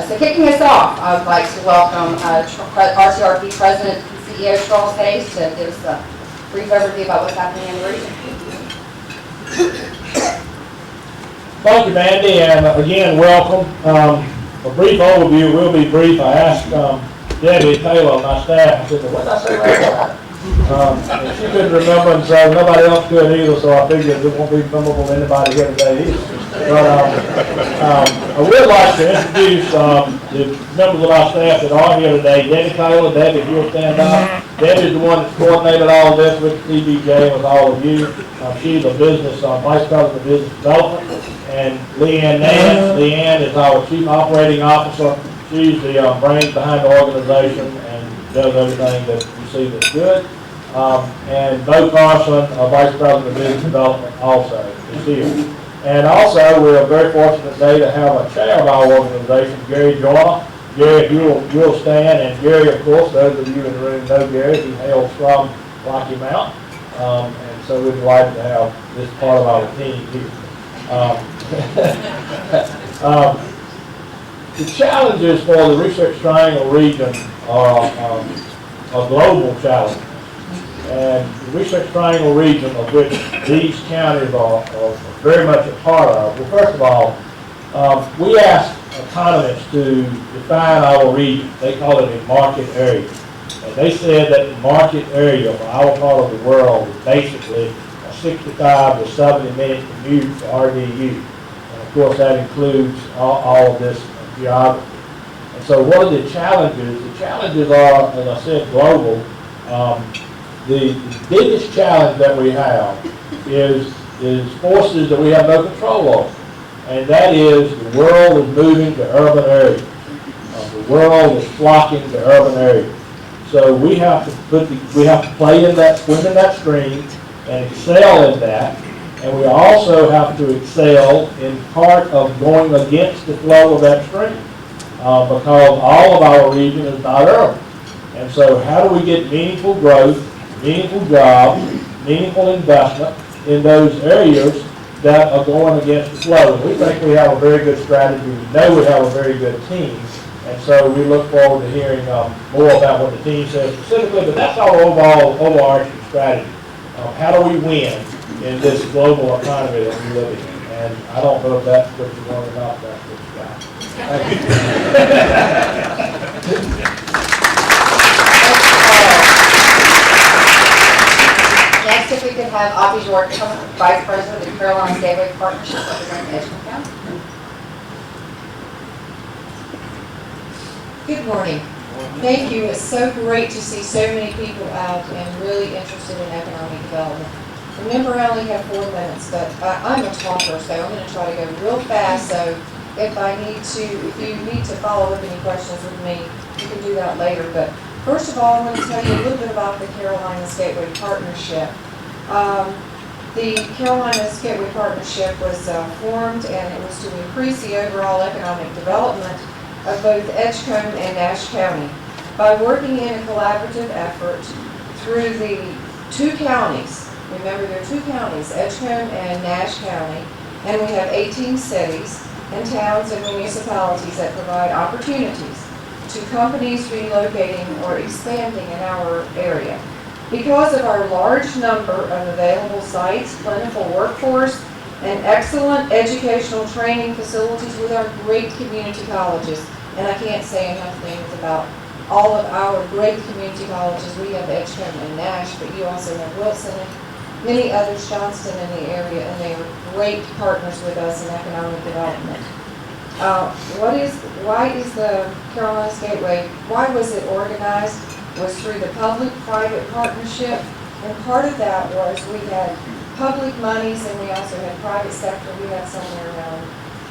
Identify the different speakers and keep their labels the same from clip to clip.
Speaker 1: So kicking us off, I would like to welcome RCRP President and CEO Charles Hayes to give us a brief overview about what's happening in the region.
Speaker 2: Thank you, Mandy, and again, welcome. A brief overview will be brief. I asked Debbie Taylor on my staff, I said, what did I say right now? And she couldn't remember, and so nobody else could either, so I figured it won't be memorable to anybody here today either. But I would like to introduce the members of our staff that are here today. Debbie Taylor. Debbie, if you'll stand up. Debbie's the one that coordinated all of this with TBJ, with all of you. She's a business, Vice President of Business Development. And Leanne Nance. Leanne is our Chief Operating Officer. She's the brains behind the organization and does everything that you see that's good. And Bo Carson, Vice President of Business Development, also is here. And also, we're very fortunate today to have a chair of our organization, Gary Joyner. Gary, if you'll stand, and Gary, of course, those of you in the room know Gary. He hails from Rocky Mount, and so we're delighted to have this part of our team here. The challenges for the Research Triangle region are global challenges. And the Research Triangle region, of which these counties are very much a part of, well, first of all, we asked economists to define our region. They call it a market area. And they said that the market area for our part of the world is basically a 65 to 70 minute commute to RDU. And of course, that includes all of this geography. And so what are the challenges? The challenges are, as I said, global. The biggest challenge that we have is forces that we have no control over. And that is the world is moving to urban areas. The world is flocking to urban areas. So we have to play in that, swim in that stream and excel in that. And we also have to excel in part of going against the flow of that stream. Because all of our region is not urban. And so how do we get meaningful growth, meaningful jobs, meaningful investment in those areas that are going against the flow? And we think we have a very good strategy. We know we have a very good team. And so we look forward to hearing more about what the team says specifically. But that's our overall overarching strategy. How do we win in this global economy that we live in? And I don't know if that's what you want or not, that's what you got. Thank you.
Speaker 1: Next, if we could have Avi Jordan, Vice President of the Carolinas Gateway Partnership, representing Edgecombe County.
Speaker 3: Good morning. Thank you. It's so great to see so many people out and really interested in economic development. Remember, I only have 4 minutes, but I'm a talker, so I'm going to try to go real fast. So if you need to follow up any questions with me, you can do that later. But first of all, I want to tell you a little bit about the Carolinas Gateway Partnership. The Carolinas Gateway Partnership was formed, and it was to increase the overall economic development of both Edgecombe and Nash County by working in a collaborative effort through the 2 counties. Remember, there are 2 counties, Edgecombe and Nash County, and we have 18 cities and towns and municipalities that provide opportunities to companies relocating or expanding in our area. Because of our large number of available sites, plentiful workforce, and excellent educational training facilities with our great community colleges. And I can't say enough things about all of our great community colleges. We have Edgecombe and Nash, but you also have Wilson and many others, Johnston in the area, and they are great partners with us in economic development. Why is the Carolinas Gateway, why was it organized? It was through the public-private partnership, and part of that was we had public monies, and we also had private sector. We have somewhere around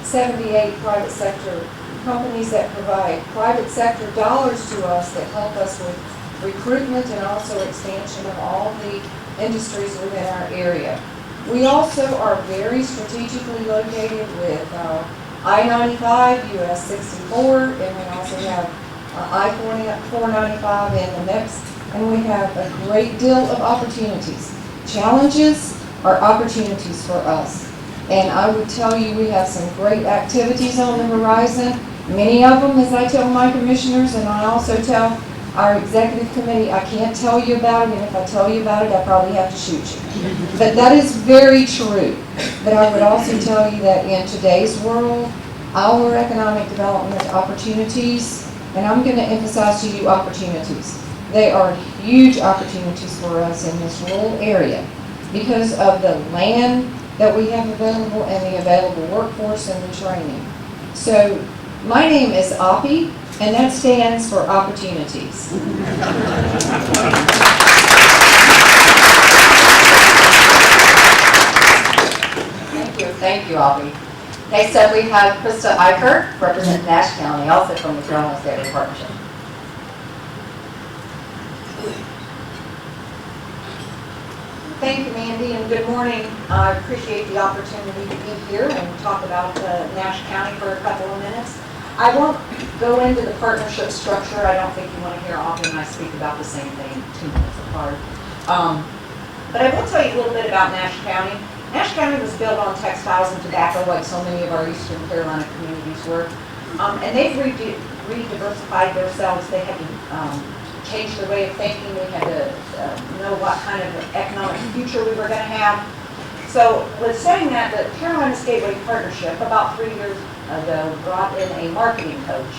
Speaker 3: 78 private sector companies that provide private sector dollars to us that help us with recruitment and also expansion of all the industries within our area. We also are very strategically located with I-95, US 64, and we also have I-495 in the mix, and we have a great deal of opportunities. Challenges are opportunities for us. And I would tell you we have some great activities on the horizon. Many of them, as I tell my commissioners, and I also tell our executive committee, I can't tell you about it, and if I tell you about it, I probably have to shoot you. But that is very true. But I would also tell you that in today's world, our economic development opportunities, and I'm going to emphasize to you opportunities, they are huge opportunities for us in this rural area because of the land that we have available and the available workforce and the training. So my name is Oppie, and that stands for opportunities.
Speaker 1: Thank you, Albie. Next up, we have Krista Eicher, representing Nash County, also from the Carolina State Partnership.
Speaker 4: Thank you, Mandy, and good morning. I appreciate the opportunity to be here and talk about Nash County for a couple of minutes. I won't go into the partnership structure. I don't think you want to hear Aubrey and I speak about the same thing 2 minutes apart. But I will tell you a little bit about Nash County. Nash County was built on textiles and tobacco like so many of our Eastern Carolina communities were. And they've re-diversified themselves. They had to change their way of thinking. We had to know what kind of economic future we were going to have. So with saying that, the Carolina Gateway Partnership about 3 years ago brought in a marketing coach.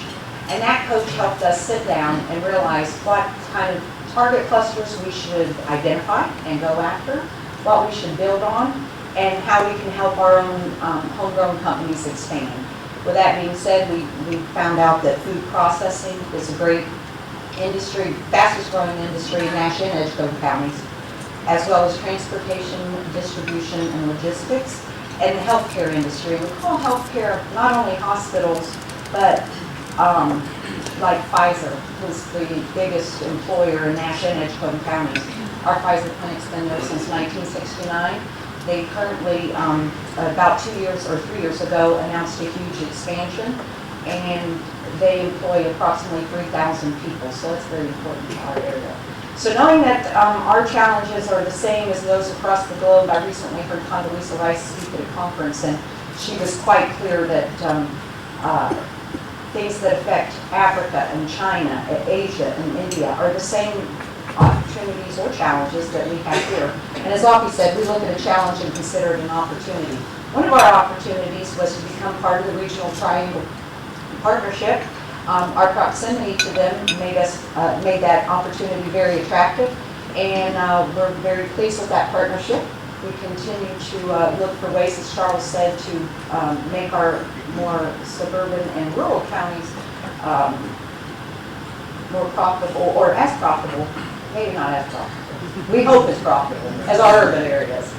Speaker 4: And that coach helped us sit down and realize what kind of target clusters we should identify and go after, what we should build on, and how we can help our own homegrown companies expand. With that being said, we found out that food processing is a great industry, fastest growing industry in Nash and Edgecombe counties, as well as transportation, distribution, and logistics, and the healthcare industry. We call healthcare not only hospitals, but like Pfizer, who's the biggest employer in Nash and Edgecombe counties. Our Pfizer clinic's been there since 1969. They currently, about 2 years or 3 years ago, announced a huge expansion, and they employ approximately 3,000 people, so it's very important to our area. So knowing that our challenges are the same as those across the globe, I recently heard Condoleezza Rice speak at a conference, and she was quite clear that things that affect Africa and China, Asia and India are the same opportunities or challenges that we have here. And as Oppie said, we look at a challenge and consider it an opportunity. One of our opportunities was to become part of the Regional Triangle Partnership. Our proximity to them made that opportunity very attractive, and we're very pleased with that partnership. We continue to look for ways, as Charles said, to make our more suburban and rural counties more profitable, or as profitable, maybe not as profitable. We hope it's profitable, as our urban areas.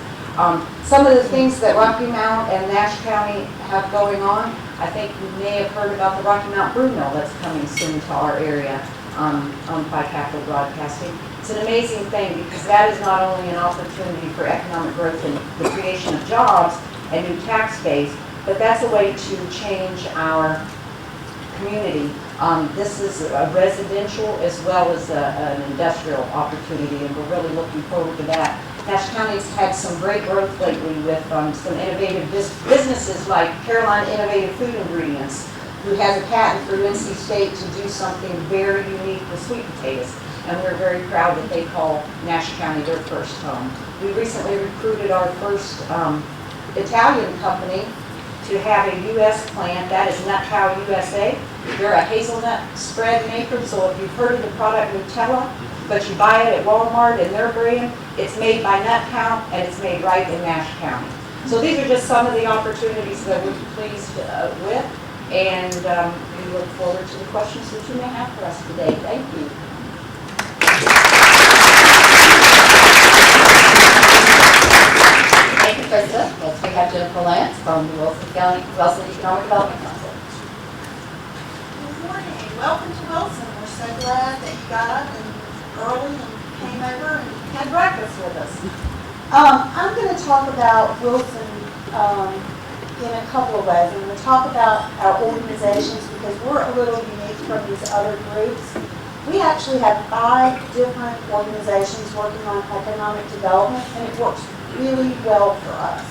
Speaker 4: Some of the things that Rocky Mount and Nash County have going on, I think you may have heard about the Rocky Mount Brew Mill that's coming soon to our area, owned by Capital Broadcasting. It's an amazing thing because that is not only an opportunity for economic growth and the creation of jobs and new tax base, but that's a way to change our community. This is a residential as well as an industrial opportunity, and we're really looking forward to that. Nash County's had some great growth lately with some innovative businesses like Carolina Innovative Food Ingredients, who has a patent through NC State to do something very unique with sweet potatoes. And we're very proud that they call Nash County their first home. We recently recruited our first Italian company to have a U.S. plant. That is Nut Cow USA. They're a hazelnut spread maker, so if you've heard of the product Nutella, but you buy it at Walmart and their brand, it's made by Nut Cow, and it's made right in Nash County. So these are just some of the opportunities that we're pleased with, and we look forward to the questions that you may have for us today. Thank you.
Speaker 1: Thank you, Krista. Next, we have Jennifer Lance from the Wilson Economic Development Council.
Speaker 5: Good morning. Welcome to Wilson. We're so glad that you got up and early and came over and had breakfast with us. I'm going to talk about Wilson in a couple of ways. I'm going to talk about our organizations because we're a little unique from these other groups. We actually have 5 different organizations working on economic development, and it works really well for us.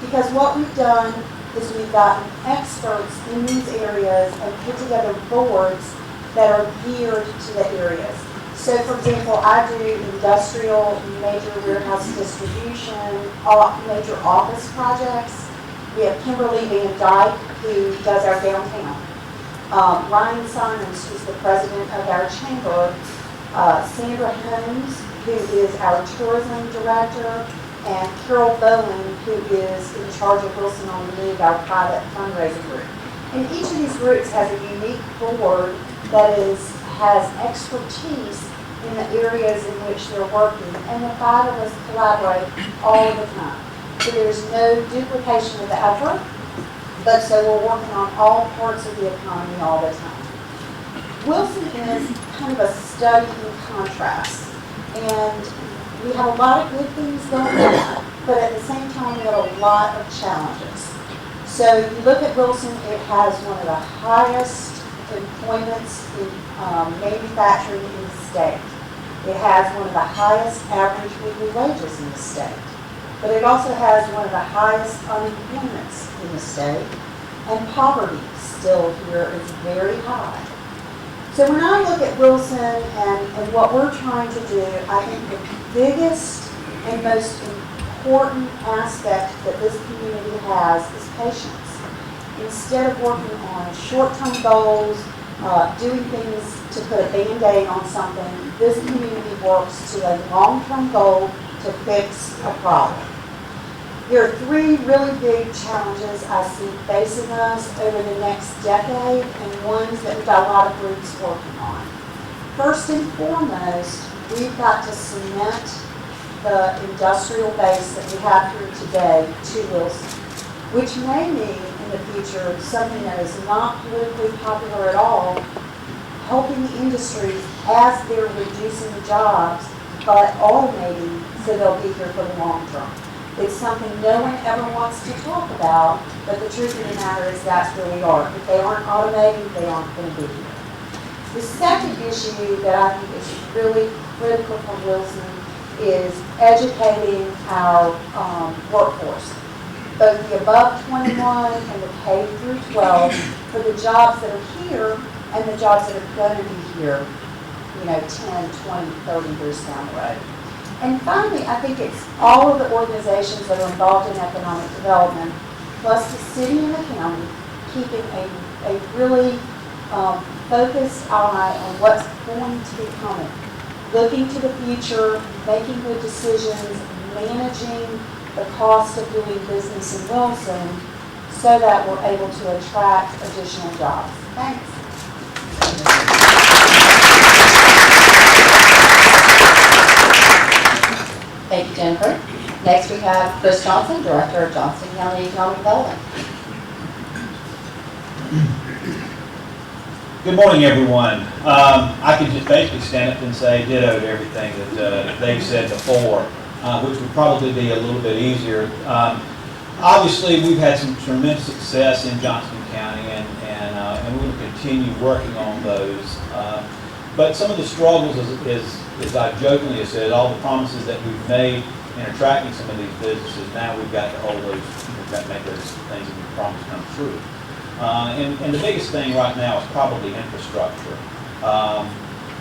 Speaker 5: Because what we've done is we've gotten experts in these areas and put together boards that are geared to the areas. So for example, I do industrial, major warehouse distribution, major office projects. We have Kimberly Van Dyke, who does our downtown. Ryan Simons, who's the president of our chamber. Sandra Holmes, who is our tourism director, and Carol Bowen, who is in charge of Wilson on the Move, our private fundraising group. And each of these groups has a unique board that has expertise in the areas in which they're working, and the 5 of us collaborate all the time. So there's no duplication of the effort, but so we're working on all parts of the economy all the time. Wilson is kind of a study in contrast, and we have a lot of good things going on, but at the same time we have a lot of challenges. So you look at Wilson, it has one of the highest employments in manufacturing in the state. It has one of the highest average weekly wages in the state. But it also has one of the highest unemployments in the state. And poverty still here is very high. So when I look at Wilson and what we're trying to do, I think the biggest and most important aspect that this community has is patience. Instead of working on short-term goals, doing things to put a Band-Aid on something, this community works to a long-term goal to fix a problem. There are 3 really big challenges I see facing us over the next decade, and ones that we've got a lot of groups working on. First and foremost, we've got to cement the industrial base that we have here today to Wilson, which may mean in the future something that is not politically popular at all, helping the industries as they're reducing the jobs, but automating so they'll be here for the long term. It's something no one ever wants to talk about, but the truth of the matter is that's where we are. If they aren't automating, they aren't going to be here. The second issue that I think is really critical for Wilson is educating our workforce, both the above 21 and the K through 12, for the jobs that are here and the jobs that are going to be here, 10, 20, 30 years down the road. And finally, I think it's all of the organizations that are involved in economic development, plus the city and the county, keeping a really focused eye on what's going to be coming, looking to the future, making good decisions, managing the cost of doing business in Wilson so that we're able to attract additional jobs. Thanks.
Speaker 1: Thank you, Jennifer. Next, we have Chris Johnson, Director of Johnston County Economic Development.
Speaker 6: Good morning, everyone. I could just basically stand up and say ditto to everything that they've said before, which would probably be a little bit easier. Obviously, we've had some tremendous success in Johnston County, and we will continue working on those. But some of the struggles, as I jokingly have said, all the promises that we've made in attracting some of these businesses, now we've got to hold those, we've got to make those things that we promised come true. And the biggest thing right now is probably infrastructure.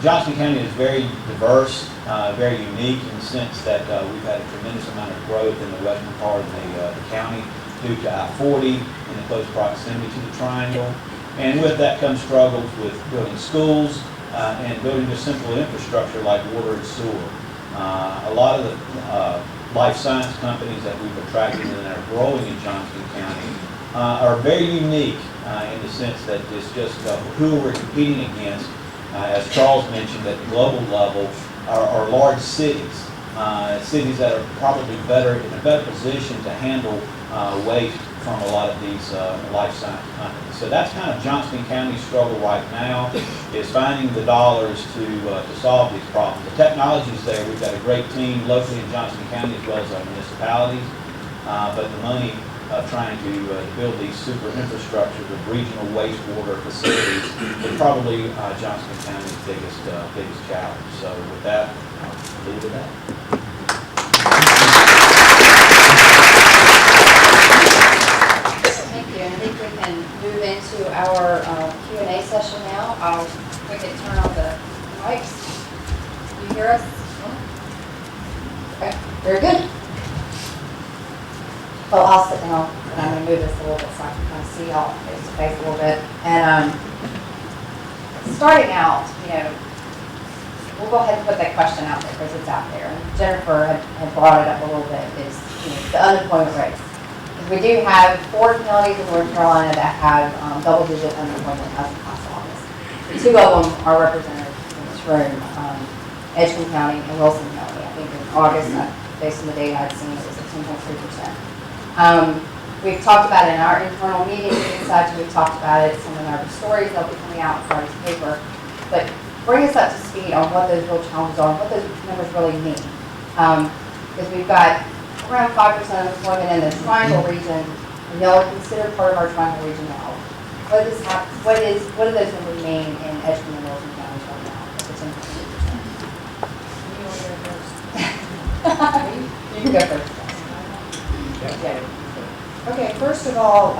Speaker 6: Johnston County is very diverse, very unique in the sense that we've had a tremendous amount of growth in the western part of the county due to I-40 and the close proximity to the Triangle. And with that comes struggles with building schools and building just simple infrastructure like water and sewer. A lot of the life science companies that we've attracted and are growing in Johnston County are very unique in the sense that it's just who we're competing against, as Charles mentioned, at the global level, are large cities, cities that are probably in a better position to handle waste from a lot of these life science companies. So that's kind of Johnston County's struggle right now, is finding the dollars to solve these problems. The technology's there. We've got a great team locally in Johnston County as well as our municipalities, but the money of trying to build these super infrastructures of regional wastewater facilities is probably Johnston County's biggest challenge. So with that, I'll leave it at that.
Speaker 1: Thank you. session now. We can turn on the mics. You hear us? Okay, very good. Well, I'll sit down and I'm gonna move this a little bit so I can kind of see y'all face to face a little bit. And starting out, we'll go ahead and put that question out there because it's out there. And Jennifer had brought it up a little bit, is the unemployment rates. We do have 4 counties in North Carolina that have double-digit unemployment as a class office. 2 of them are represented in this room, Edgecombe County and Wilson County. I think in August, based on the data I'd seen, it was at 10.3%. We've talked about it in our internal meetings and such, and we've talked about it, some of our stories that'll be coming out in Friday's paper. But bring us up to speed on what those real challenges are, and what those numbers really mean. Because we've got around 5% unemployment in the Triangle region, and y'all are considered part of our Triangle region now. What do those numbers mean in Edgecombe and Wilson counties right now? At the 10.3%? You can go first. Okay.
Speaker 3: Okay, first of all,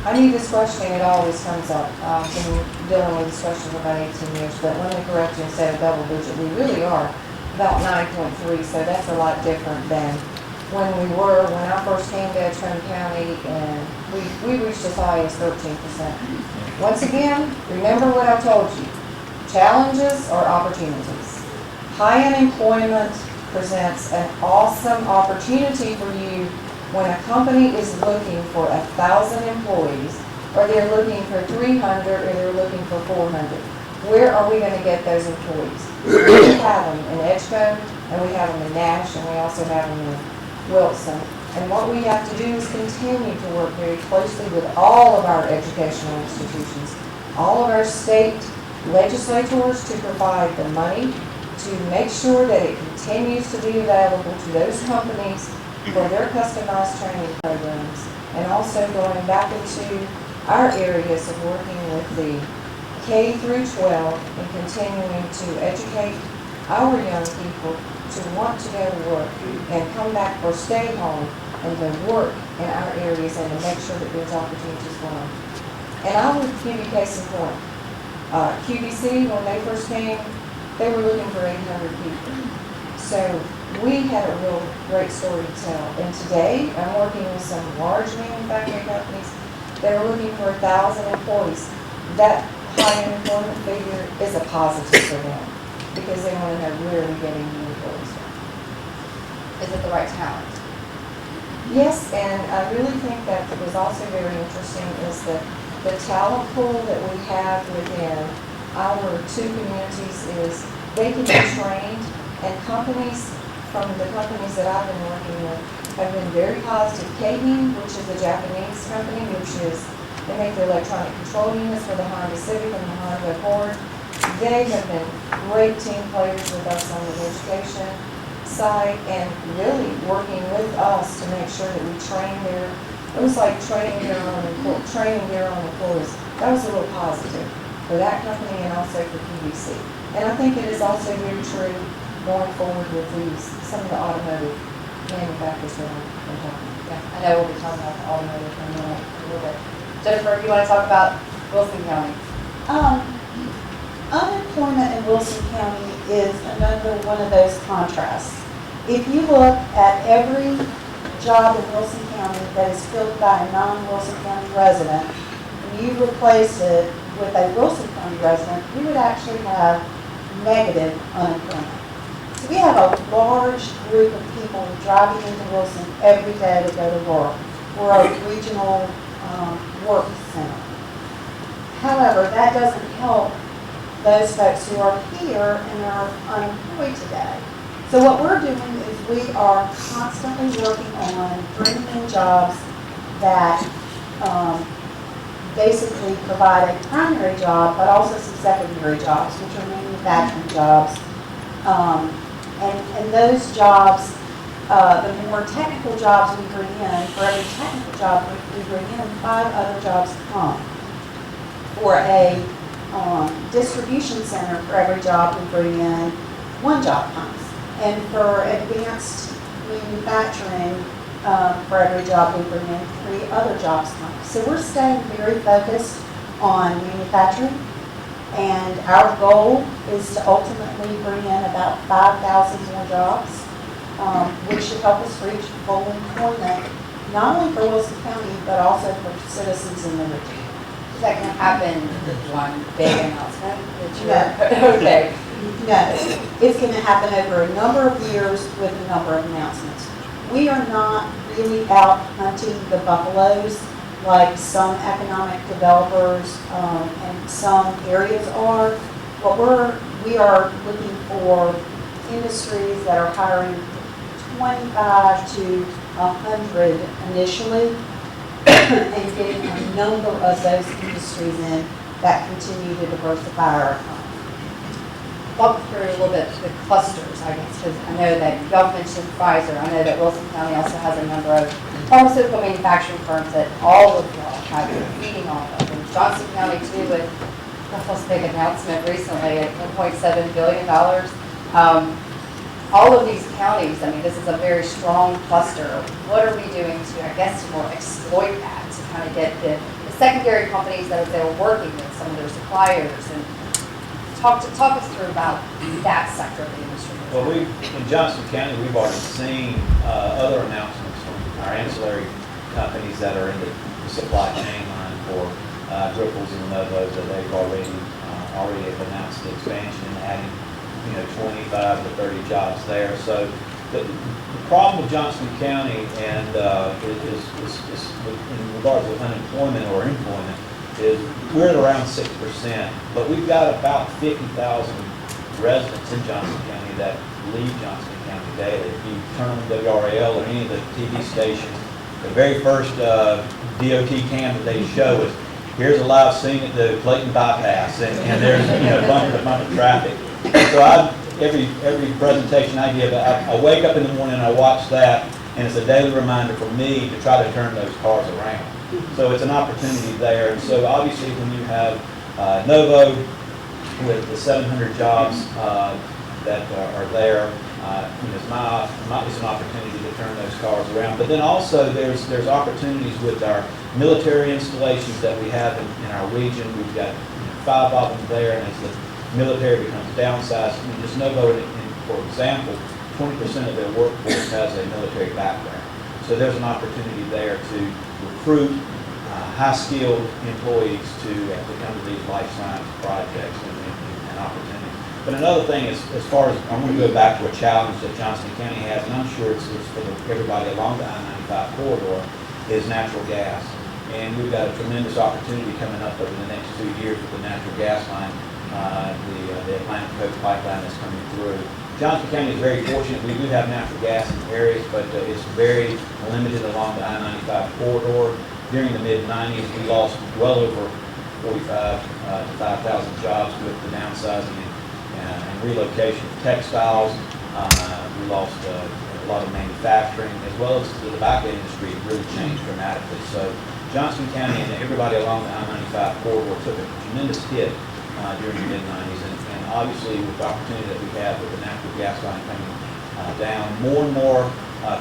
Speaker 3: I need this questioning, it always comes up, when dealing with this question for about 18 years, but let me correct you, instead of double digit, we really are about 9.3, so that's a lot different than when I first came to Edgecombe County, and we reached as high as 13%. Once again, remember what I told you, challenges are opportunities. High unemployment presents an awesome opportunity for you when a company is looking for 1,000 employees, or they're looking for 300, or they're looking for 400. Where are we going to get those employees? We have them in Edgecombe, and we have them in Nash, and we also have them in Wilson. And what we have to do is continue to work very closely with all of our educational institutions, all of our state legislators to provide the money to make sure that it continues to be available to those companies for their customized training programs, and also going back into our areas of working with the K through 12 and continuing to educate our young people to want to go to work and come back or stay home and to work in our areas and to make sure that there's opportunities for them. And I would give you case in point. QVC, when they first came, they were looking for 800 people. So we had a real great story to tell. And today, I'm working with some large manufacturing companies that are looking for 1,000 employees. That high unemployment figure is a positive for them because they want to know where we're getting new employees from.
Speaker 1: Is it the right talent?
Speaker 3: Yes, and I really think that what was also very interesting is the talent pool that we have within our 2 communities is they can be trained, and companies from the companies that I've been working with have been very positive. Keihin, which is a Japanese company, they make the electronic control units for the Honda Civic and the Honda Accord. They have been great team players with us on the education side and really working with us to make sure that we train it was like training their own employees. That was a real positive for that company and also for QVC. And I think it is also very true going forward with some of the automotive manufacturers that I'm talking about.
Speaker 1: Yeah, I know we'll be talking about the automotive in a little bit. Jennifer, you want to talk about Wilson County?
Speaker 5: Unemployment in Wilson County is another one of those contrasts. If you look at every job in Wilson County that is filled by a non-Wilson County resident, and you replace it with a Wilson County resident, you would actually have negative unemployment. So we have a large group of people driving into Wilson every day to go to work. We're a regional work center. However, that doesn't help those folks who are here and are unemployed today. So what we're doing is we are constantly working on bringing in jobs that basically provide a primary job, but also some secondary jobs, which are manufacturing jobs. And those jobs, the more technical jobs we bring in, for every technical job we bring in, 5 other jobs come. For a distribution center, for every job we bring in, 1 job comes. And for advanced manufacturing, for every job we bring in, 3 other jobs come. So we're staying very focused on manufacturing. And our goal is to ultimately bring in about 5,000 more jobs, which should help us reach full employment, not only for Wilson County, but also for citizens in the region.
Speaker 1: Is that gonna happen with one big announcement that
Speaker 5: No.
Speaker 1: you're, okay.
Speaker 5: No, it's going to happen over a number of years with a number of announcements. We are not really out hunting the buffaloes like some economic developers and some areas are. We are looking for industries that are hiring 25 to 100 initially and getting a number of those industries in that continue to diversify our economy.
Speaker 1: Walk through a little bit the clusters, I guess, because I know that y'all mentioned Pfizer. I know that Wilson County also has a number of pharmaceutical manufacturing firms that all of y'all have been feeding off of. And Johnson County too, with Russell's big announcement recently at $1.7 billion. All of these counties, I mean, this is a very strong cluster. What are we doing to, I guess, to more exploit that, to kind of get the secondary companies that are working with some of their suppliers and talk us through about that sector of the industry.
Speaker 6: Well, in Johnson County, we've already seen other announcements from our ancillary companies that are in the supply chain line for Grifols and Novos that they've already have announced the expansion and adding 25 to 30 jobs there. So the problem with Johnson County and is in regards to unemployment or employment is we're at around 6%, but we've got about 50,000 residents in Johnson County that leave Johnson County daily. If you turn on WRAL or any of the TV stations, the very first DOT cam that they show is, here's a live scene at the Clayton bypass, and there's bumper to bumper traffic. So every presentation I give, I wake up in the morning and I watch that, and it's a daily reminder for me to try to turn those cars around. So it's an opportunity there. And so obviously when you have Novo with the 700 jobs that are there, it's an opportunity to turn those cars around. But then also there's opportunities with our military installations that we have in our region. We've got 5 of them there, and as the military becomes downsized, just Novo, for example, 20% of their workforce has a military background. So there's an opportunity there to recruit high-skilled employees to come to these life science projects and opportunities. But another thing is, as far as, I'm going to go back to a challenge that Johnson County has, and I'm sure it's for everybody along the I-95 corridor, is natural gas. And we've got a tremendous opportunity coming up over the next 2 years with the natural gas line, the Atlantic Coast pipeline that's coming through. Johnson County is very fortunate. We do have natural gas in areas, but it's very limited along the I-95 corridor. During the mid-90s, we lost well over 45 to 5,000 jobs with the downsizing and relocation of textiles. We lost a lot of manufacturing, as well as the tobacco industry really changed dramatically. So Johnson County and everybody along the I-95 corridor took a tremendous hit during the mid-90s. And obviously, with the opportunity that we have with the natural gas line coming down, more and more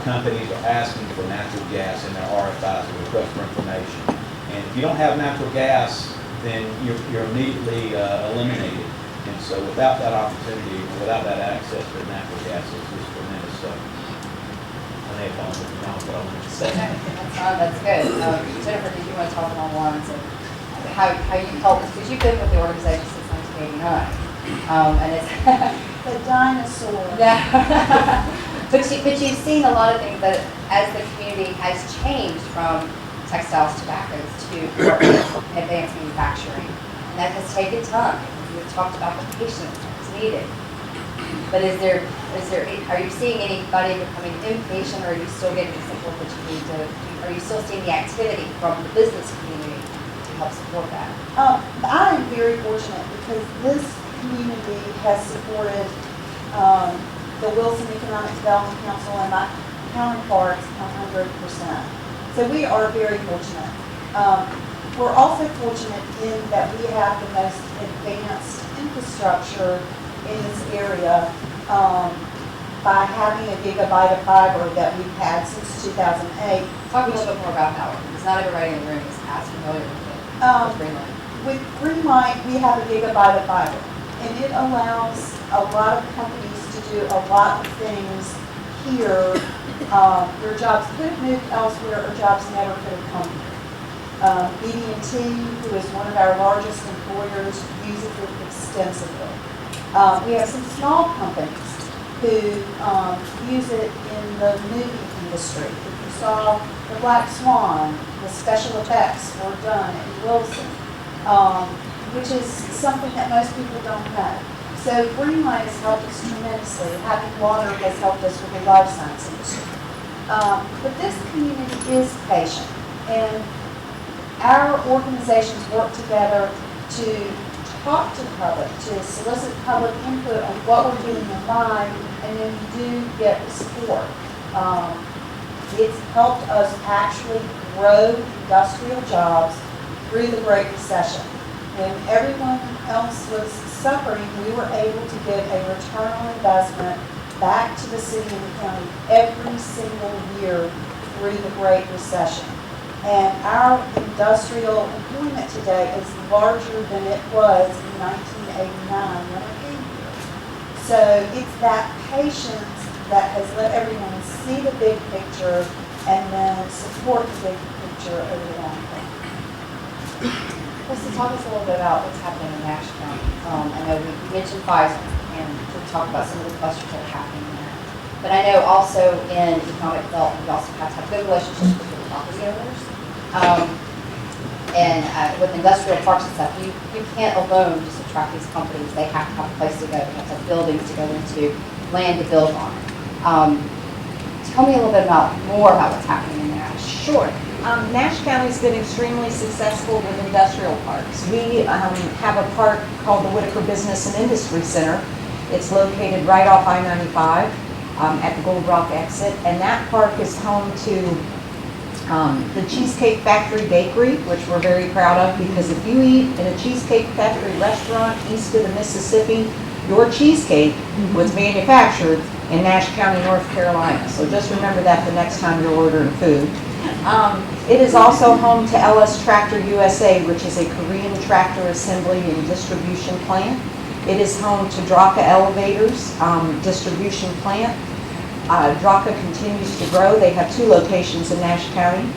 Speaker 6: companies are asking for natural gas in their RFIs, or request for information. And if you don't have natural gas, then you're immediately eliminated. And so without that opportunity, without that access to natural gas, it's just tremendous. So I may have gone with what I wanted to say.
Speaker 1: That's good. Jennifer, did you want to talk along the lines of how you helped, because you've been with the organization since 1989, and it's
Speaker 5: The dinosaur.
Speaker 1: yeah. But you've seen a lot of things that, as the community has changed from textiles, tobaccos to advanced manufacturing, and that has taken time. We've talked about the patience that's needed. But are you seeing anybody becoming impatient, or are you still getting the support that you need to? Are you still seeing the activity from the business community to help support that?
Speaker 5: I am very fortunate because this community has supported the Wilson Economic Development Council and my counterparts 100%. So we are very fortunate. We're also fortunate in that we have the most advanced infrastructure in this area by having a gigabyte of fiber that we've had since 2008.
Speaker 1: Talk a little bit more about that one, because not everybody in the room is as familiar with it. With Greenland.
Speaker 5: with Greenlight, we have a gigabyte of fiber, and it allows a lot of companies to do a lot of things here. Their jobs could have moved elsewhere, or jobs never could have come here. BB&T, who is one of our largest employers, uses it extensively. We have some small companies who use it in the movie industry. If you saw The Black Swan, the special effects were done in Wilson, which is something that most people don't know. So Greenlight has helped us tremendously. Having water has helped us with the life science industry. But this community is patient, and our organizations work together to talk to the public, to solicit public input on what we're doing in live, and then we do get support. It's helped us actually grow industrial jobs through the Great Recession. When everyone else was suffering, we were able to give a return on investment back to the city and the county every single year through the Great Recession. And our industrial employment today is larger than it was in 1989 when I came here. So it's that patience that has let everyone see the big picture and then support the big picture over the long term.
Speaker 1: Let's talk us a little bit about what's happening in Nash County. I know we mentioned Pfizer, and we talked about some of the clusters that are happening there. But I know also in economic development, we also have to have good relationships with the property owners. With industrial parks and stuff, you can't alone just attract these companies. They have to have a place to go. They have to have buildings to go into, land to build on. Tell me a little bit more about what's happening in Nash.
Speaker 4: Sure. Nash County's been extremely successful with industrial parks. We have a park called the Whitaker Business and Industry Center. It's located right off I-95 at the Gold Rock exit, and that park is home to the Cheesecake Factory Bakery, which we're very proud of, because if you eat in a Cheesecake Factory restaurant east of the Mississippi, your cheesecake was manufactured in Nash County, North Carolina. So just remember that the next time you're ordering food. It is also home to LS Tractor USA, which is a Korean tractor assembly and distribution plant. It is home to Draka Elevators distribution plant. Draka continues to grow. They have 2 locations in Nash County.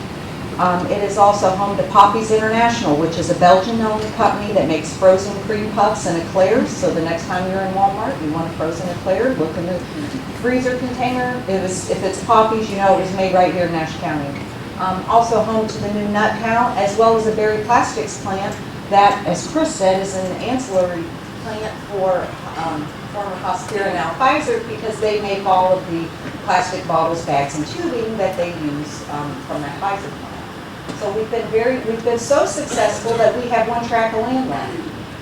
Speaker 4: It is also home to Poppy's International, which is a Belgian-owned company that makes frozen cream puffs and eclairs. So the next time you're in Walmart, you want a frozen eclair, look in the freezer container. If it's Poppy's, you know it was made right here in Nash County. Also home to the new Nut Cow, as well as a Berry Plastics plant that, as Chris said, is an ancillary plant for former Hospira, now Pfizer, because they make all of the plastic bottles, bags, and tubing that they use from that Pfizer plant. So we've been so successful that we have 1 tract of land left.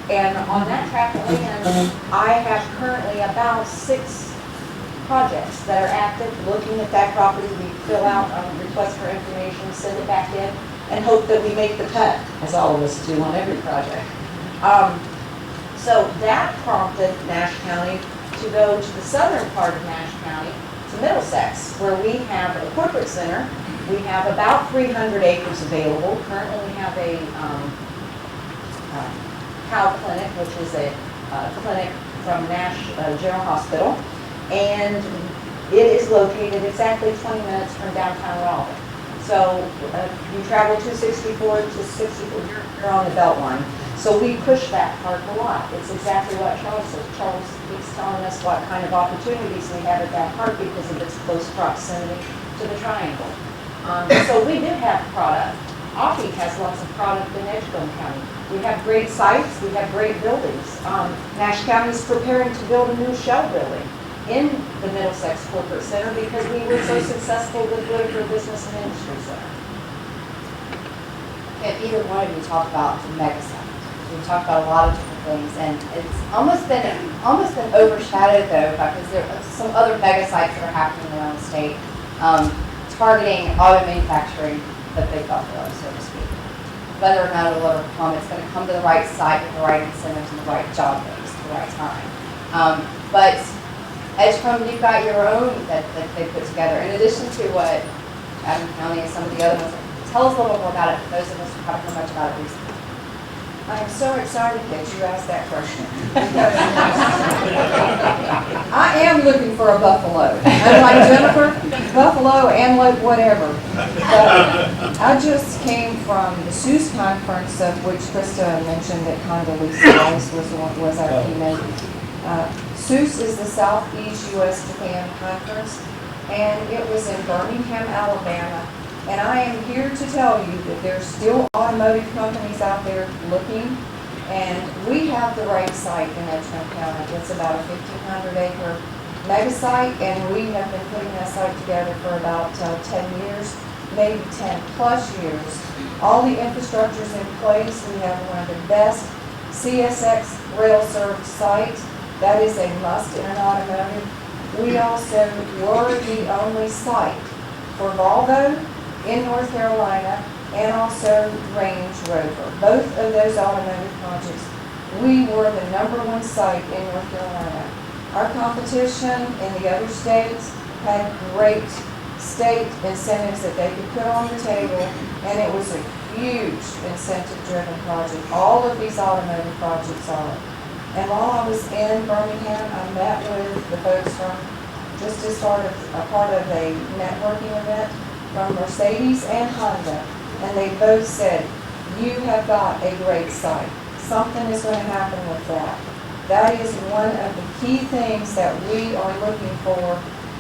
Speaker 4: And on that tract of land, I have currently about 6 projects that are active, looking at that property. We fill out requests for information, send it back in, and hope that we make the cut, as all of us do on every project. So that prompted Nash County to go to the southern part of Nash County, to Middlesex, where we have a corporate center. We have about 300 acres available. Currently we have a cow clinic, which is a clinic from Nash General Hospital. And it is located exactly 20 minutes from downtown Raleigh. So you travel 264 to 64, you're on the Beltline. So we push that part a lot. It's exactly what Charles says. Charles keeps telling us what kind of opportunities we have at that park because of its close proximity to the triangle. So we do have product. Offie has lots of product in Edgecombe County. We have great sites, we have great buildings. Nash County is preparing to build a new shell building in the Middlesex Corporate Center because we were so successful with Whitaker Business and Industry Center.
Speaker 1: And either one of you talk about the mega sites. We talked about a lot of different things, and it's almost been overshadowed though because there are some other mega sites that are happening around the state, targeting auto manufacturing, the big buffalo, so to speak. Whether or not it'll ever come, it's going to come to the right site with the right incentives and the right job base at the right time. But Edgecombe, you've got your own that they put together, in addition to what Adam County and some of the other ones. Tell us a little more about it for those of us who haven't heard much about it recently.
Speaker 3: I am so excited that you asked that question. I am looking for a buffalo. Unlike Jennifer, buffalo, antelope, whatever. But I just came from the SUS conference, of which Krista mentioned that Condoleezza Rice was our keynote. SUS is the Southeast U.S. Japan Conference, and it was in Birmingham, Alabama. And I am here to tell you that there's still automotive companies out there looking, and we have the right site in Edgecombe County. It's about a 1,500-acre mega site, and we have been putting that site together for about 10 years, maybe 10 plus years. All the infrastructure is in place. We have one of the best CSX rail-served sites. That is a must in an automotive. We also were the only site for Volvo in North Carolina, and also Range Rover. Both of those automotive projects, we were the #1 site in North Carolina. Our competition in the other states had great state incentives that they could put on the table, and it was a huge incentive-driven project. All of these automotive projects are. And while I was in Birmingham, I met with the folks from, just as part of a networking event, from Mercedes and Honda, and they both said, you have got a great site. Something is going to happen with that. That is one of the key things that we are looking for,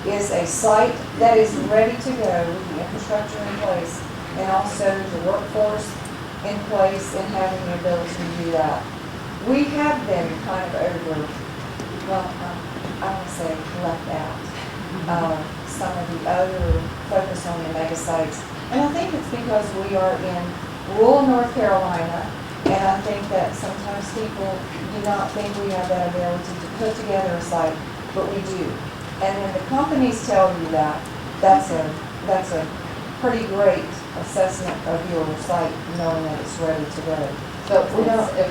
Speaker 3: is a site that is ready to go with the infrastructure in place, and also the workforce in place and having the ability to do that. We have been kind of I want to say left out. Some of the other focus on the mega sites. And I think it's because we are in rural North Carolina, and I think that sometimes people do not think we have that ability to put together a site, but we do. And when the companies tell you that, that's a pretty great assessment of your site, knowing that it's ready to go.
Speaker 1: So it was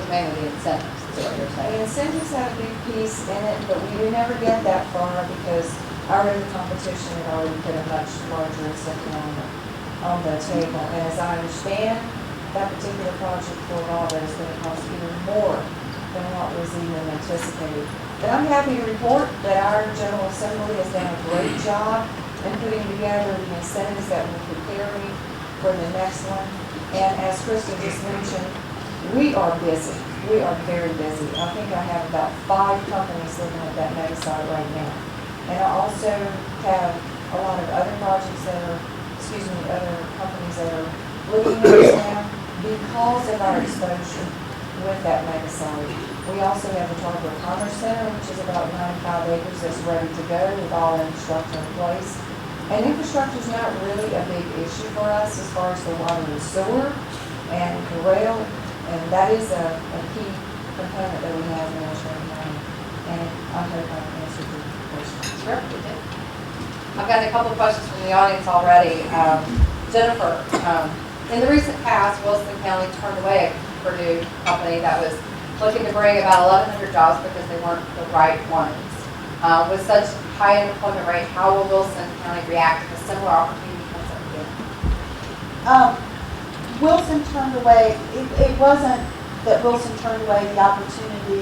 Speaker 1: mainly the incentives, is what you're
Speaker 3: The
Speaker 1: saying.
Speaker 3: incentives have a big piece in it, but we did never get that far because our other competition had already put a much larger incentive on the table. And as I understand, that particular project for Volvo is going to cost even more than what was even anticipated. But I'm happy to report that our General Assembly has done a great job in putting together the incentives that will prepare me for the next one. And as Krista just mentioned, we are busy. We are very busy. I think I have about 5 companies looking at that mega site right now. And I also have a lot of other projects that are, other companies that are looking at us now because of our exposure with that mega site. We also have the Target Commerce Center, which is about 95 acres that's ready to go with all infrastructure in place. And infrastructure is not really a big issue for us as far as the water and sewer and the rail, and that is a key component that we have in Ashland County. And I hope I answered your question.
Speaker 1: Sure, you did. I've got a couple of questions from the audience already. Jennifer, in the recent past, Wilson County turned away a Purdue company that was looking to bring about 1,100 jobs because they weren't the right ones. With such high unemployment rate, how will Wilson County react if a similar opportunity comes up again?
Speaker 5: Wilson turned away, it wasn't that Wilson turned away the opportunity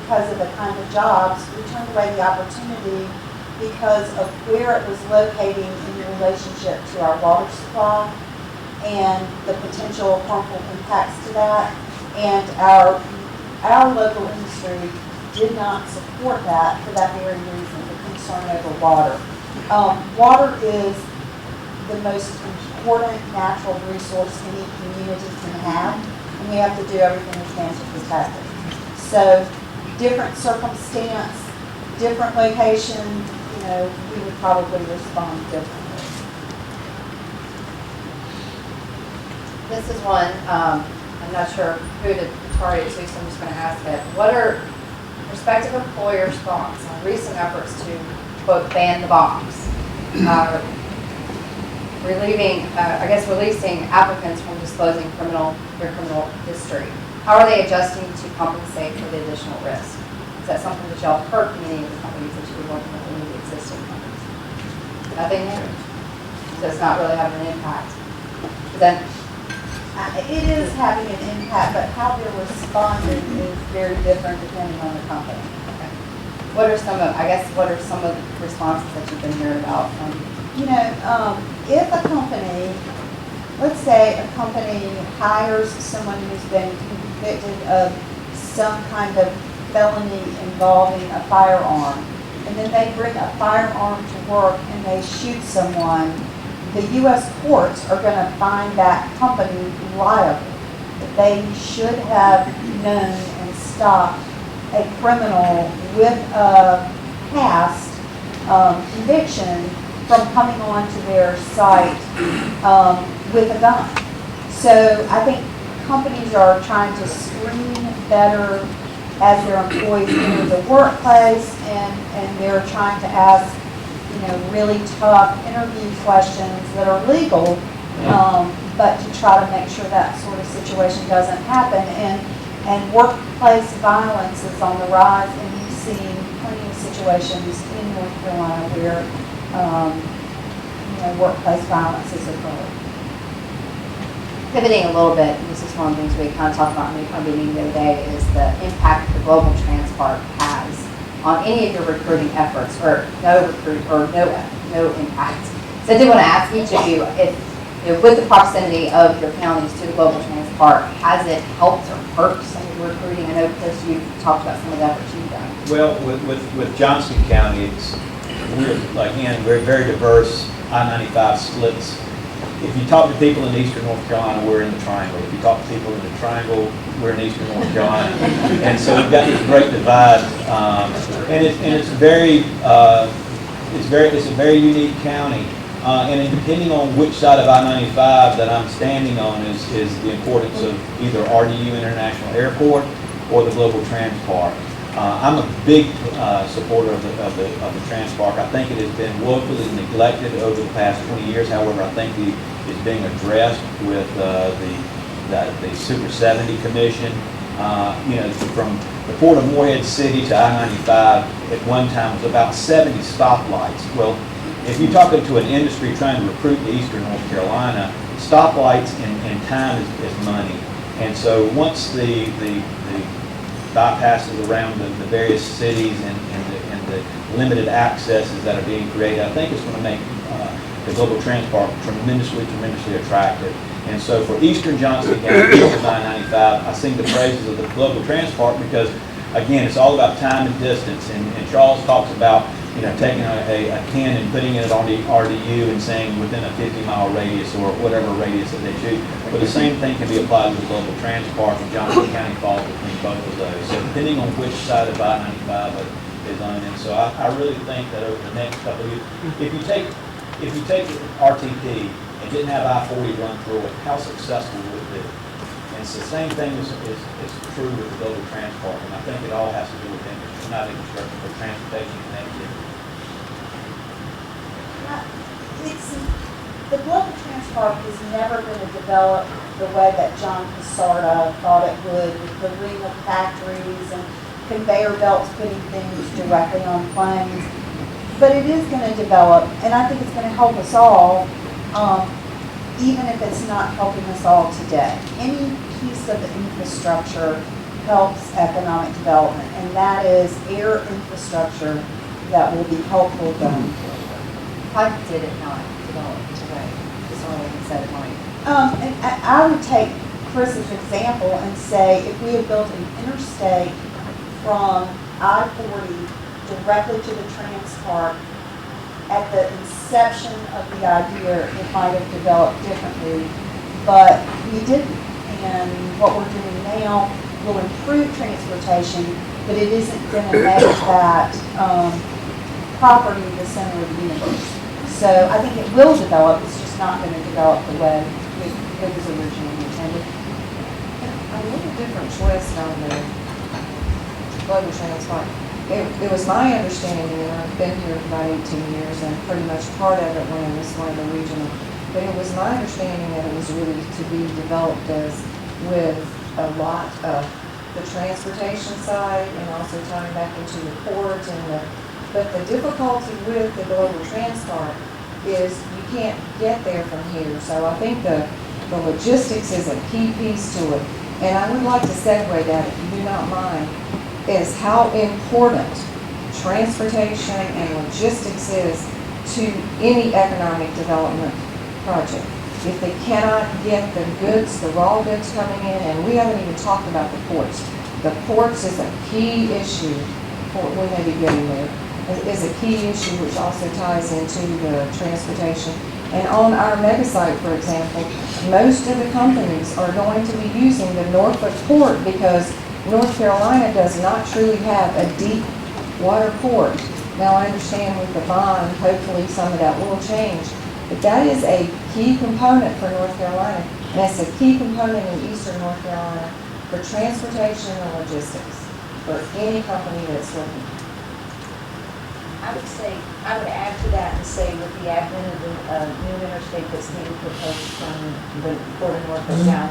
Speaker 5: because of the kind of jobs. We turned away the opportunity because of where it was locating in relationship to our water supply and the potential harmful impacts to that. And our local industry did not support that for that very reason, the concern over water. Water is the most important natural resource any community can have, and we have to do everything we can to protect it. So, different circumstance, different location, we would probably respond differently.
Speaker 1: This is one, I'm not sure who to target to, so I'm just going to ask it. What are prospective employers' thoughts on recent efforts to, quote, ban the box? Releasing applicants from disclosing their criminal history. How are they adjusting to compensate for the additional risk? Is that something that y'all have heard from any of the companies that you're working with, any of the existing companies? Nothing new. So it's not really having an impact. Then,
Speaker 5: It is having an impact, but how they're responding is very different depending on the company.
Speaker 1: What are some of, I guess, what are some of the responses that you've been hearing about from?
Speaker 5: You know, if a company, let's say a company hires someone who's been convicted of some kind of felony involving a firearm, and then they bring a firearm to work and they shoot someone, the U.S. courts are going to find that company liable. They should have known and stopped a criminal with a past conviction from coming onto their site with a gun. So I think companies are trying to screen better as their employees enter the workplace, and they're trying to ask, you know, really tough interview questions that are legal, but to try to make sure that sort of situation doesn't happen. And workplace violence is on the rise, and you've seen plenty of situations in North Carolina where, you know, workplace violence has occurred.
Speaker 1: Pivoting a little bit, this is one of the things we kind of talked about in our meeting the other day, is the impact the Global Transport has on any of your recruiting efforts, or no impact. So I did want to ask each of you, if, you know, with the proximity of your counties to the Global Transport, has it helped or hurt some of your recruiting? I know, Chris, you've talked about some of the efforts you've done.
Speaker 6: Well, with Johnston County, we're very diverse. I-95 splits. If you talk to people in eastern North Carolina, we're in the Triangle. If you talk to people in the Triangle, we're in eastern North Carolina. And so we've got this great divide, and it's a very unique county. And depending on which side of I-95 that I'm standing on is the importance of either RDU International Airport or the Global Transpark. I'm a big supporter of the Transpark. I think it has been woefully neglected over the past 20 years. However, I think it's being addressed with the Super 70 Commission. You know, from the Port of Morehead City to I-95 at one time was about 70 stoplights. Well, if you're talking to an industry trying to recruit to eastern North Carolina, stoplights and time is money. And so once the bypasses around the various cities and the limited accesses that are being created, I think it's going to make the Global Transpark tremendously attractive. And so for eastern Johnston County, eastern I-95, I sing the praises of the Global Transpark because, again, it's all about time and distance. And Charles talks about, you know, taking a pin and putting it on the RDU and saying within a 50-mile radius or whatever radius that they choose. But the same thing can be applied to the Global Transpark, and Johnston County falls between both of those. So depending on which side of I-95 is on. And so I really think that over the next couple of years, if you take RTP and didn't have I-40 run through it, how successful would it be? And it's the same thing is true with the Global Transpark, and I think it all has to do with infrastructure, not infrastructure, but transportation connectivity.
Speaker 5: The Global Transpark is never going to develop the way that John Casarda thought it would, with the ring of factories and conveyor belts putting things directly on planes. But it is going to develop, and I think it's going to help us all, even if it's not helping us all today. Any piece of infrastructure helps economic development, and that is air infrastructure that will be helpful going forward.
Speaker 1: How did it not develop today? Just so I said it might.
Speaker 5: And I would take Chris's example and say if we had built an interstate from I-40 directly to the Transpark, at the inception of the idea, it might have developed differently, but we didn't. And what we're doing now will improve transportation, but it isn't going to make that property the center of the universe. So I think it will develop, it's just not going to develop the way it was originally intended.
Speaker 3: A little different twist on the Global Transport. It was my understanding, and I've been here about 18 years, and pretty much part of it when it was one of the regional, but it was my understanding that it was really to be developed as with a lot of the transportation side and also tying back into the port but the difficulty with the Global Transpark is you can't get there from here. So I think the The logistics is a key piece to it. And I would like to segue that, if you do not mind, is how important transportation and logistics is to any economic development project. If they cannot get the goods, the raw goods coming in, and we haven't even talked about the ports. The ports is a key issue, we may be getting there, is a key issue which also ties into the transportation. And on our mega site, for example, most of the companies are going to be using the Norfolk port because North Carolina does not truly have a deep water port. Now, I understand with the bond, hopefully some of that will change, but that is a key component for North Carolina, and it's a key component in eastern North Carolina for transportation and logistics for any company that's looking.
Speaker 7: I would add to that and say with the advent of the new interstate that's being proposed from the Port of Norfolk down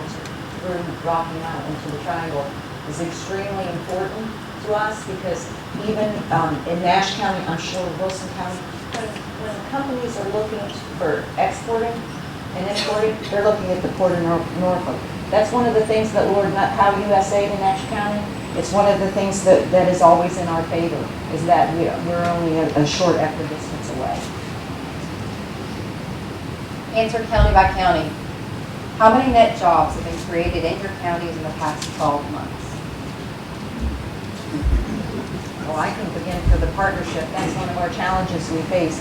Speaker 7: through Rocky Mountain to the Triangle is extremely important to us because even in Nash County, I'm sure Wilson County, when companies are looking for exporting and importing, they're looking at the Port of Norfolk. That's one of the things that lured Howe USA to Nash County. It's one of the things that is always in our favor, is that we're only a short equidistance away.
Speaker 1: Answer county by county. How many net jobs have been created in your counties in the past 12 months?
Speaker 7: Well, I can begin for the partnership. That's one of our challenges we face.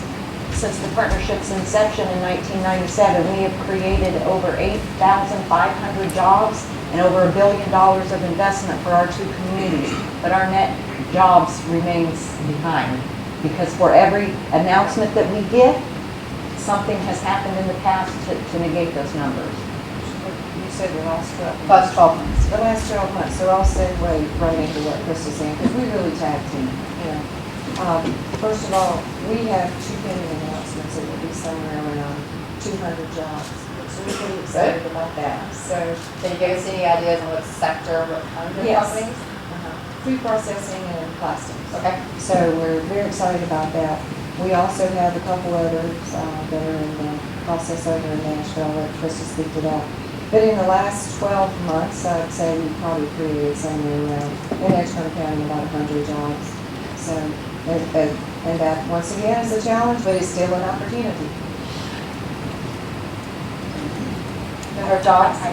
Speaker 7: Since the partnership's inception in 1997, we have created over 8,500 jobs and over $1 billion of investment for our two communities. But our net jobs remains behind because for every announcement that we get, something has happened in the past to negate those numbers.
Speaker 3: You said the last 12 months.
Speaker 1: Last 12 months.
Speaker 3: The last 12 months, so I'll segue right into what Chris is saying, because we really tag team. First of all, we have two pending announcements. It will be somewhere around 200 jobs. So we're pretty excited about that. So,
Speaker 1: Can you give us any ideas on what sector, what kind of
Speaker 3: Yes.
Speaker 1: companies?
Speaker 3: food processing and plastics.
Speaker 1: Okay.
Speaker 3: So we're very excited about that. We also have a couple others that are in the process over in Nashville that Chris will speak to that. But in the last 12 months, I'd say we probably created somewhere around, in External County, about 100 jobs. So, and that, once again, is a challenge, but it's still an opportunity.
Speaker 1: Number of jobs?
Speaker 5: I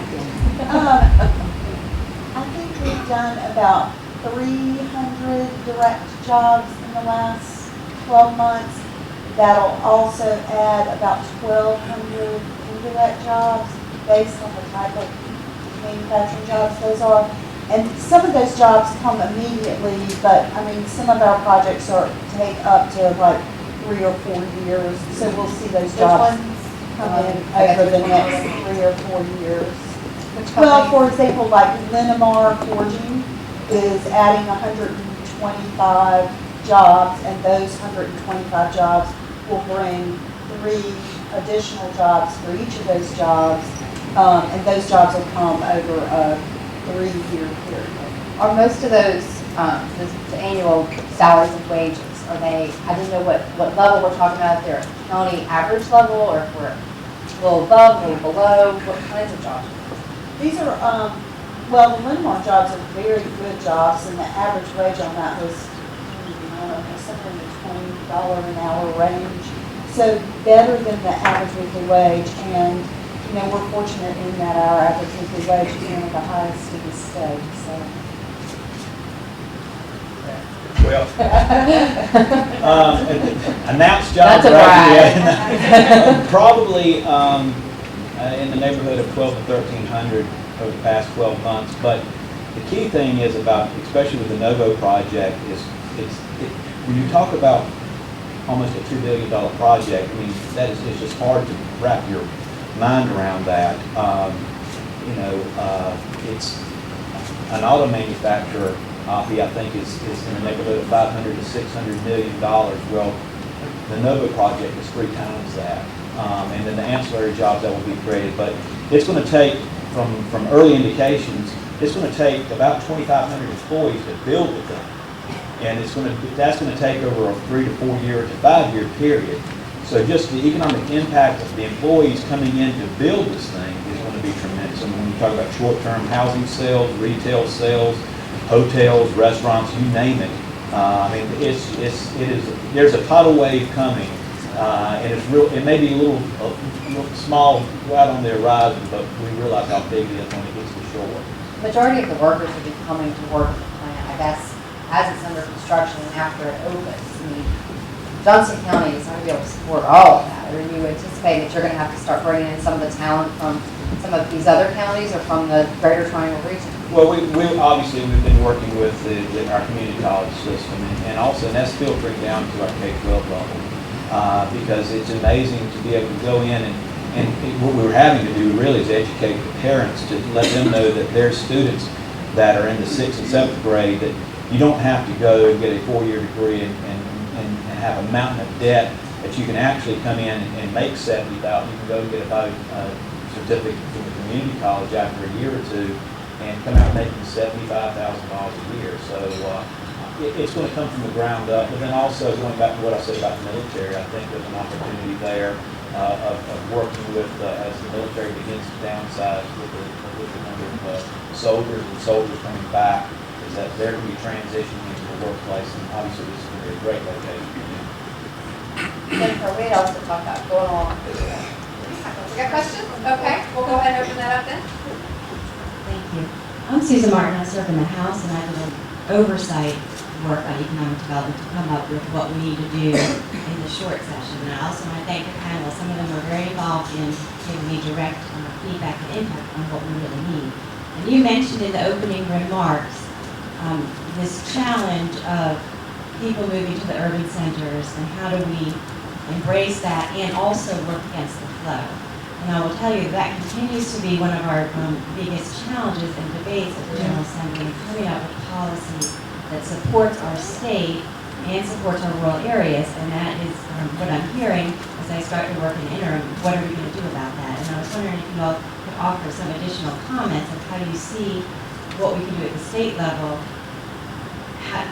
Speaker 5: think we've done about 300 direct jobs in the last 12 months. That'll also add about 1,200 indirect jobs based on the type of manufacturing jobs those are. And some of those jobs come immediately, but I mean, some of our projects take up to like 3 or 4 years. So we'll see those jobs come in over the next 3 or 4 years. Well, for example, like Linamar Forging is adding 125 jobs, and those 125 jobs will bring 3 additional jobs for each of those jobs, and those jobs will come over a 3-year period.
Speaker 1: Are most of those, the annual salaries and wages, are they, I didn't know what level we're talking about, if they're county average level, or if we're a little above, a little below, what kinds of jobs?
Speaker 5: These are, well, the Linamar jobs are very good jobs, and the average wage on that was, I don't know, somewhere in the $20 an hour range. So better than the average weekly wage, and, you know, we're fortunate in that our average weekly wage is one of the highest in the state, so.
Speaker 6: Well, announced jobs.
Speaker 1: That's a brag.
Speaker 6: Probably in the neighborhood of 1,200 to 1,300 over the past 12 months. But the key thing is about, especially with the Novo project, is when you talk about almost a $2 billion project, I mean, it's just hard to wrap your mind around that. It's an auto manufacturer. I think is in the neighborhood of $500 to $600 million. Well, the Novo project is 3 times that, and then the ancillary jobs that will be created. But it's going to take, from early indications, it's going to take about 2,500 employees to build the thing, and that's going to take over a 3 to 4 year to 5 year period. So just the economic impact of the employees coming in to build this thing is going to be you talk about short-term housing sales, retail sales, hotels, restaurants, you name it. I mean, there's a tidal wave coming, and it may be a little small right on the horizon, but we realize how big it is when it gets to shore.
Speaker 1: Majority of the workers will be coming to work at the plant, I guess, as it's under construction and after it opens. I mean, Johnson County is not going to be able to support all of that. Or you anticipate that you're going to have to start bringing in some of the talent from some of these other counties or from the Greater Triangle region?
Speaker 6: Well, obviously we've been working with our community college system, and also that's filtering down to our K-12 level, because it's amazing to be able to go in and what we were having to do really is educate the parents to let them know that their students that are in the 6th and 7th grade, that you don't have to go and get a 4-year degree and have a mountain of debt, that you can actually come in and make $70,000. You can go and get a certificate from the community college after a year or two and come out making $75,000 a year. So it's going to come from the ground up. But then also going back to what I said about the military, I think there's an opportunity there of working with, as the military begins to downsize with the number of soldiers and soldiers coming back, is that they're going to be transitioning into the workplace, and obviously this is going to be a great location for them.
Speaker 1: Jennifer, we had also talked about going along. We got questions? Okay, we'll go ahead and open that up then.
Speaker 8: Thank you. I'm Susan Martin. I serve in the House, and I do an oversight work on economic development to come up with what we need to do in the short session. And I also want to thank the panel. Some of them are very involved in giving me direct feedback and impact on what we really need. And you mentioned in the opening remarks this challenge of people moving to the urban centers, and how do we embrace that and also work against the flow. And I will tell you that continues to be one of our biggest challenges and debates at the General Assembly, in coming up with policy that supports our state and supports our rural areas. And that is what I'm hearing as I start to work in interim. What are we going to do about that? And I was wondering if you all could offer some additional comments of how you see what we can do at the state level.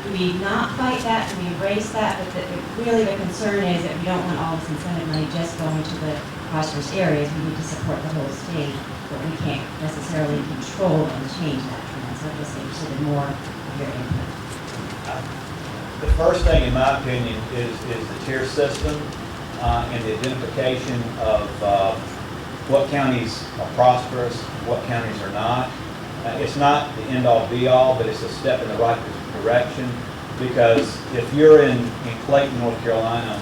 Speaker 8: Do we not fight that? Do we embrace that? But really the concern is that we don't want all this incentive money just going to the prosperous areas. We need to support the whole state, but we can't necessarily control and change that trend. So I'm just interested in more of your input.
Speaker 6: The first thing, in my opinion, is the tier system and the identification of what counties are prosperous, what counties are not. It's not the end-all be-all, but it's a step in the right direction, because if you're in Clayton, North Carolina,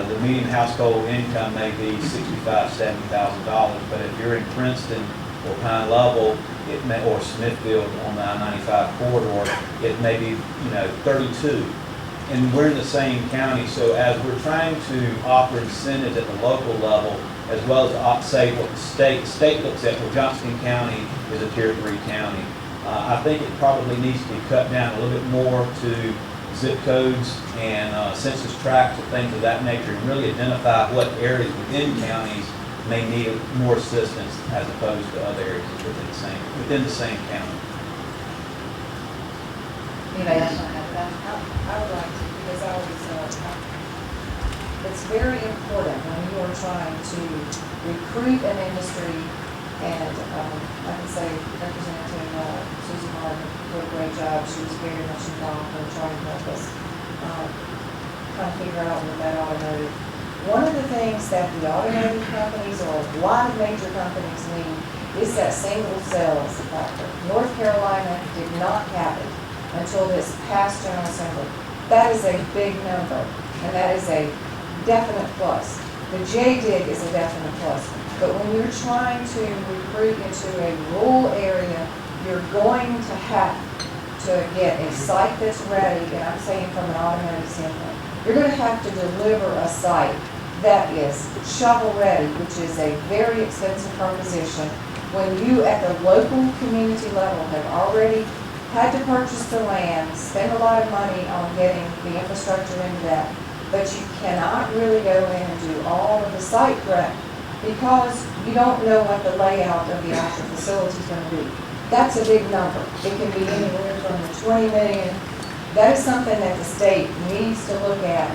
Speaker 6: the median household income may be $65,000, $70,000, but if you're in Princeton or Pine Level, or Smithfield on the I-95 corridor, it may be 32. And we're in the same county, so as we're trying to offer incentives at the local level, as well as say what the state looks at, well, Johnston County is a tier 3 county. I think it probably needs to be cut down a little bit more to zip codes and census tracts and things of that nature, and really identify what areas within counties may need more assistance as opposed to other areas within the same county.
Speaker 1: Anybody else want to add to that?
Speaker 3: I would like to, because I always it's very important when you are trying to recruit an industry, and I can say Representative Susan Martin did a great job. She was very much involved in trying to help us kind of figure out what that automotive. One of the things that the automotive companies, or a lot of major companies, need is that single sales factor. North Carolina did not have it until this past General Assembly. That is a big number, and that is a definite plus. The JDIG is a definite plus. But when you're trying to recruit into a rural area, you're going to have to get a site that's ready, and I'm saying from an automotive standpoint, you're going to have to deliver a site that is shovel-ready, which is a very expensive proposition. When you, at the local community level, have already had to purchase the land, spend a lot of money on getting the infrastructure into that, but you cannot really go in and do all of the site prep because you don't know what the layout of the actual facility is going to be. That's a big number. It can be anywhere from the 20 million. That is something that the state needs to look at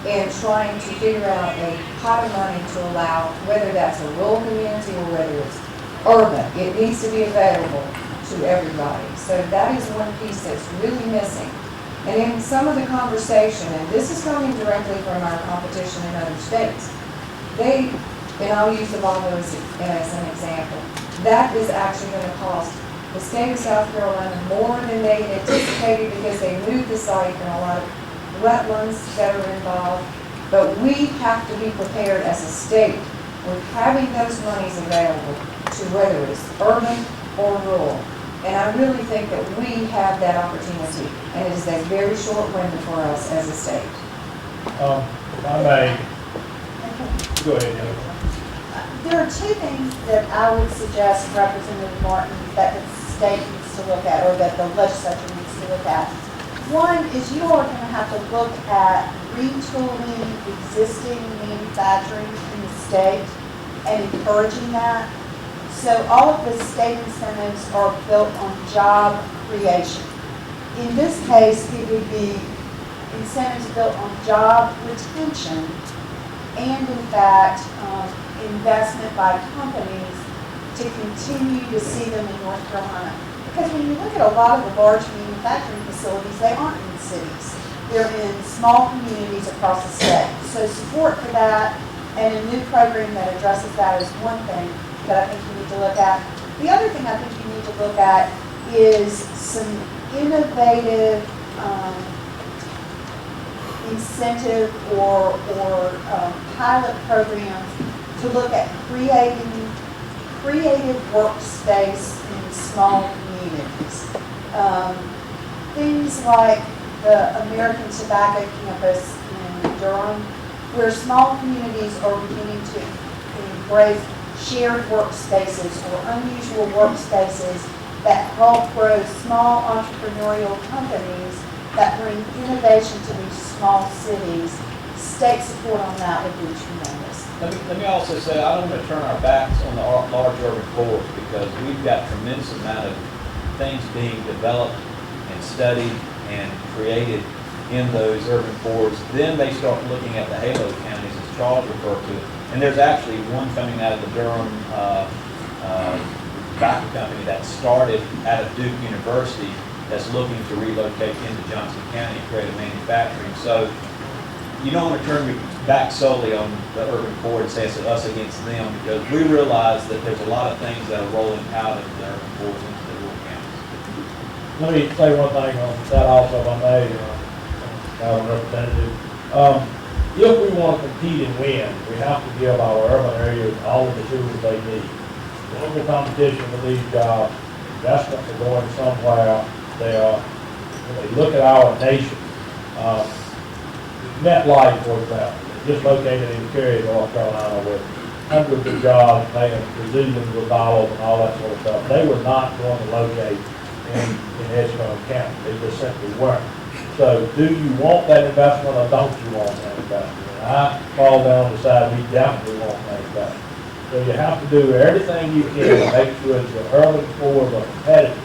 Speaker 3: in trying to figure out a pot of money to allow, whether that's a rural community or whether it's urban. It needs to be available to everybody. So that is one piece that's really missing. And in some of the conversation, and this is coming directly from our competition in other states, and I'll use Volvo as an example, that is actually going to cost the state of South Carolina more than they had anticipated because they moved the site and a lot of wetlands that are involved. But we have to be prepared as a state with having those monies available to whether it's urban or rural. And I really think that we have that opportunity, and it is a very short window for us as a state.
Speaker 2: If I may, go ahead, Jennifer.
Speaker 5: There are two things that I would suggest, Representative Martin, that the state needs to look at, or that the legislature needs to look at. One is you are going to have to look at retooling existing manufacturing in the state and encouraging that. So all of the state incentives are built on job creation. In this case, it would be incentives built on job retention and, in fact, investment by companies to continue to see them in North Carolina. Because when you look at a lot of the large manufacturing facilities, they aren't in cities. They're in small communities across the state. So support for that and a new program that addresses that is one thing that I think you need to look at. The other thing I think you need to look at is some innovative incentive or pilot programs to look at creative workspace in small communities. Things like the American Tobacco Campus in Durham, where small communities are beginning to embrace shared workspaces or unusual workspaces that help grow small entrepreneurial companies that bring innovation to these small cities. State support on that would be tremendous.
Speaker 6: Let me also say, I don't want to turn our backs on the large urban cores because we've got tremendous amount of things being developed and studied and created in those urban cores. Then they start looking at the halo counties, as Charles referred to it. And there's actually one coming out of the Durham tobacco company that started out of Duke University that's looking to relocate into Johnson County and create a manufacturing. So you don't want to turn your back solely on the urban core and say it's us against them, because we realize that there's a lot of things that are rolling out of the urban cores into the rural counties.
Speaker 2: Let me say one thing on that also, if I may, Madam Representative. If we want to compete and win, we have to give our urban areas all of the tools they need. Local competition for these jobs, investments are going somewhere. When they look at our nation, MetLife, for example, just located in Cary, North Carolina, with hundreds of jobs, paying gazillions of dollars and all that sort of stuff. They were not going to locate in Edgecombe County. They just simply weren't. So do you want that investment or don't you want that investment? And I fall down the side, we definitely want that investment. So you have to do everything you can to make sure that the urban cores are competitive.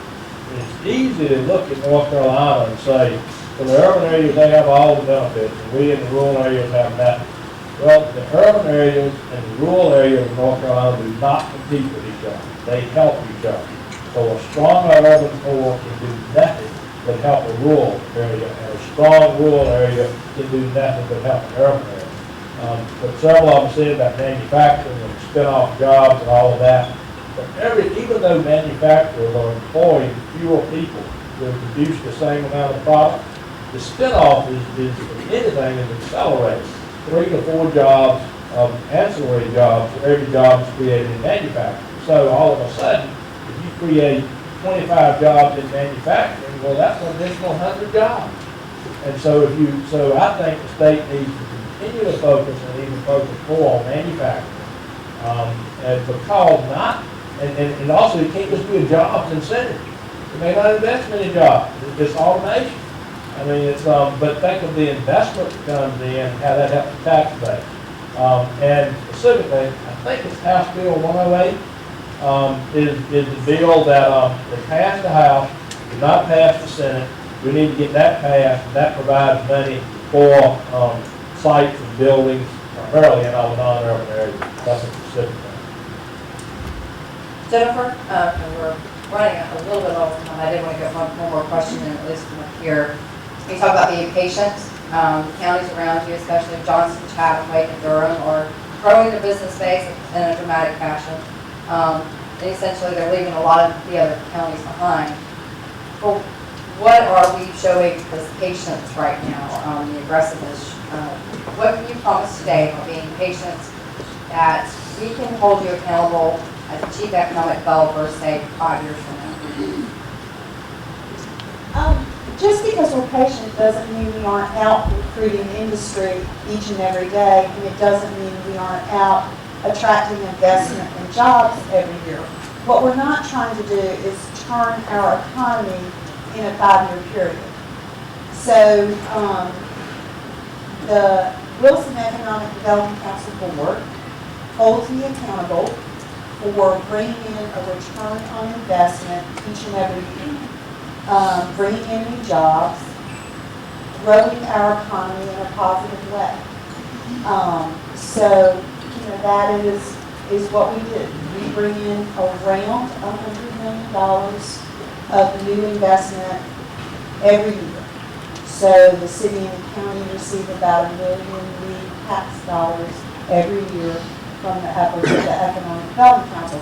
Speaker 2: And it's easy to look at North Carolina and say, well, the urban areas, they have all the benefits, and we in the rural areas have nothing. Well, the urban areas and the rural areas of North Carolina do not compete with each other. They help each other. So a strong urban core can do nothing but help a rural area, and a strong rural area can do nothing but help an urban area. But several of them said about manufacturing and spin-off jobs and all of that. But even though manufacturers are employing fewer people to produce the same amount of product, the spin-off is if anything, is accelerated. 3 to 4 jobs of ancillary jobs for every job that's created in manufacturing. So all of a sudden, if you create 25 jobs in manufacturing, well, that's an additional 100 jobs. And so I think the state needs to continue to focus and even focus more on manufacturing. And because and also it can't just be a jobs incentive. You may not invest in any jobs. It's automation. I mean, it's, but think of the investment that comes in, how that helps the tax base. And specifically, I think it's House Bill 108 is the bill that passed the House, did not pass the Senate. We need to get that passed, and that provides money for sites and buildings, primarily in all non-urban areas. That's a specific thing.
Speaker 1: Jennifer, and we're running a little bit over time. I did want to get one more question in, at least from up here. You talk about being patient. Counties around you, especially Johnson, Chatham, Wake, and Durham, are growing their business base in a dramatic fashion. And essentially, they're leaving a lot of the other counties behind. Well, what are we showing as patience right now, the aggressiveness? What can you promise today about being patient, that we can hold you accountable as a chief economic developer, say, 5 years from now?
Speaker 5: Just because we're patient doesn't mean we aren't out recruiting industry each and every day, and it doesn't mean we aren't out attracting investment and jobs every year. What we're not trying to do is turn our economy in a 5-year period. So the Wilson Economic Development Council Board holds me accountable for bringing in a return on investment each and every year. Bringing in new jobs, growing our economy in a positive way. So, that is what we do. We bring in around $100 million of new investment every year. So the city and the county receive about $1 million new tax dollars every year from the efforts of the Economic Development Council.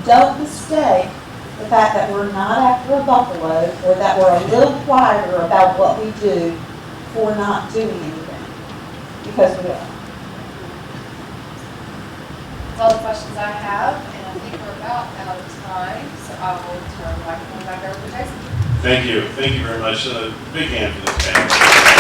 Speaker 5: Don't mistake the fact that we're not after a buffalo, or that we're a little quieter about what we do for not doing anything, because we are.
Speaker 1: That's all the questions I have, and I think we're about out of time, so I will turn the microphone back over to Jason.
Speaker 9: Thank you very much. Big hand for this panel.